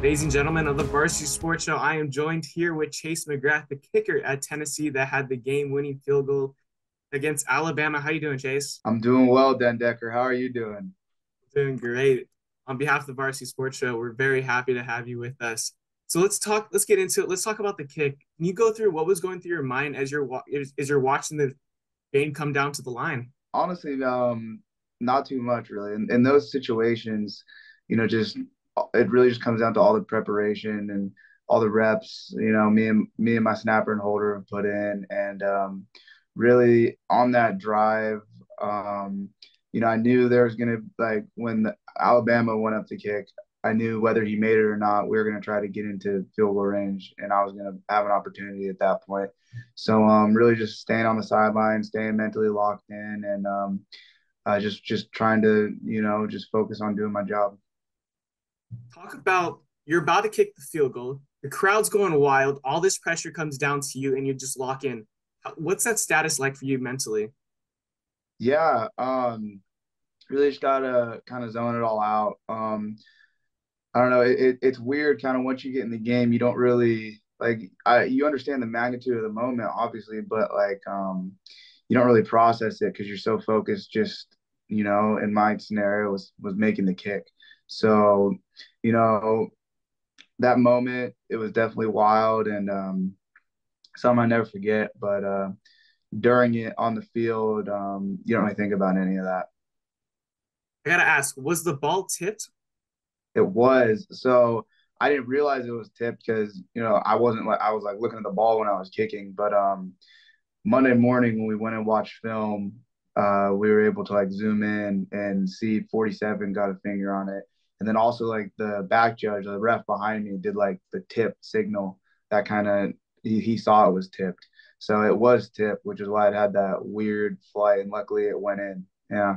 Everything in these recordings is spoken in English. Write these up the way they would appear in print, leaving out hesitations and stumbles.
Ladies and gentlemen of the Varsity Sports Show, I am joined here with Chase McGrath, the kicker at Tennessee that had the game-winning field goal against Alabama. How you doing, Chase? I'm doing well, denDekker. How are you doing? Doing great. On behalf of the Varsity Sports Show, we're very happy to have you with us. So let's talk. Let's get into it. Let's talk about the kick. Can you go through what was going through your mind as you're watching the game come down to the line? Honestly, not too much really. In those situations, just it really just comes down to all the preparation and all the reps. Me and my snapper and holder have put in, and really on that drive, I knew there was gonna like when Alabama went up to kick. I knew whether he made it or not, we were going to try to get into field goal range, and I was going to have an opportunity at that point. So really just staying on the sideline, staying mentally locked in, and just trying to just focus on doing my job. Talk about you're about to kick the field goal. The crowd's going wild. All this pressure comes down to you, and you just lock in. What's that status like for you mentally? Yeah, really just gotta kind of zone it all out. I don't know. It's weird, kind of once you get in the game, you don't really you understand the magnitude of the moment, obviously, but you don't really process it because you're so focused. Just in my scenario was making the kick. So you know that moment, it was definitely wild and something I never forget. But during it on the field, you don't really think about any of that. I gotta ask, was the ball tipped? It was. So I didn't realize it was tipped because, I wasn't like I was like looking at the ball when I was kicking. But Monday morning when we went and watched film, we were able to like zoom in and see 47 got a finger on it. And then also like the back judge, the ref behind me did like the tip signal that kind of he saw it was tipped. So it was tipped, which is why it had that weird flight. And luckily it went in. Yeah.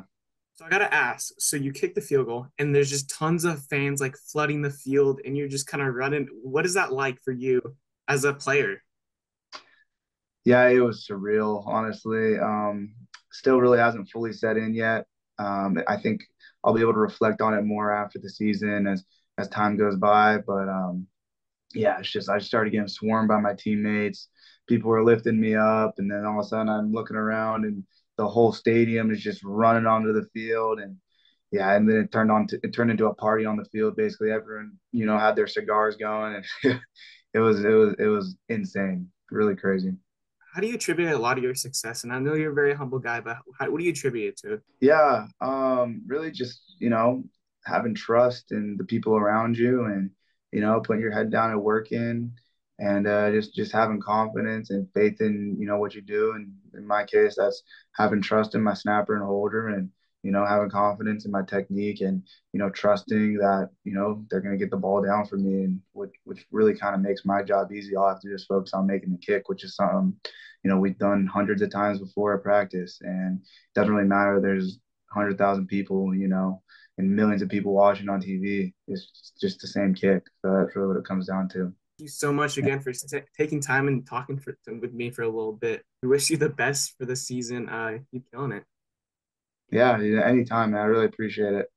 So I gotta ask, so you kick the field goal, and there's just tons of fans like flooding the field, and you're just kind of running. What is that like for you as a player? Yeah, it was surreal, honestly. Still really hasn't fully set in yet. I think I'll be able to reflect on it more after the season as time goes by. But yeah, it's just I started getting swarmed by my teammates. People were lifting me up, and then all of a sudden I'm looking around, and the whole stadium is just running onto the field, and yeah, and then it turned into a party on the field. Basically, everyone had their cigars going, and it was insane, really crazy. How do you attribute a lot of your success? And I know you're a very humble guy, but what do you attribute it to? Yeah, really just, having trust in the people around you and, putting your head down and working and just having confidence and faith in, what you do. And in my case, that's having trust in my snapper and holder and, having confidence in my technique and, trusting that, they're going to get the ball down for me and which really kind of makes my job easy. I'll have to just focus on making the kick, which is something, we've done hundreds of times before at practice. And doesn't really matter. There's 100,000 people, and millions of people watching on TV. It's just the same kick. So that's really what it comes down to. Thank you so much again for taking time and talking with me for a little bit. We wish you the best for the season. Keep killing it. Yeah, anytime, man. I really appreciate it.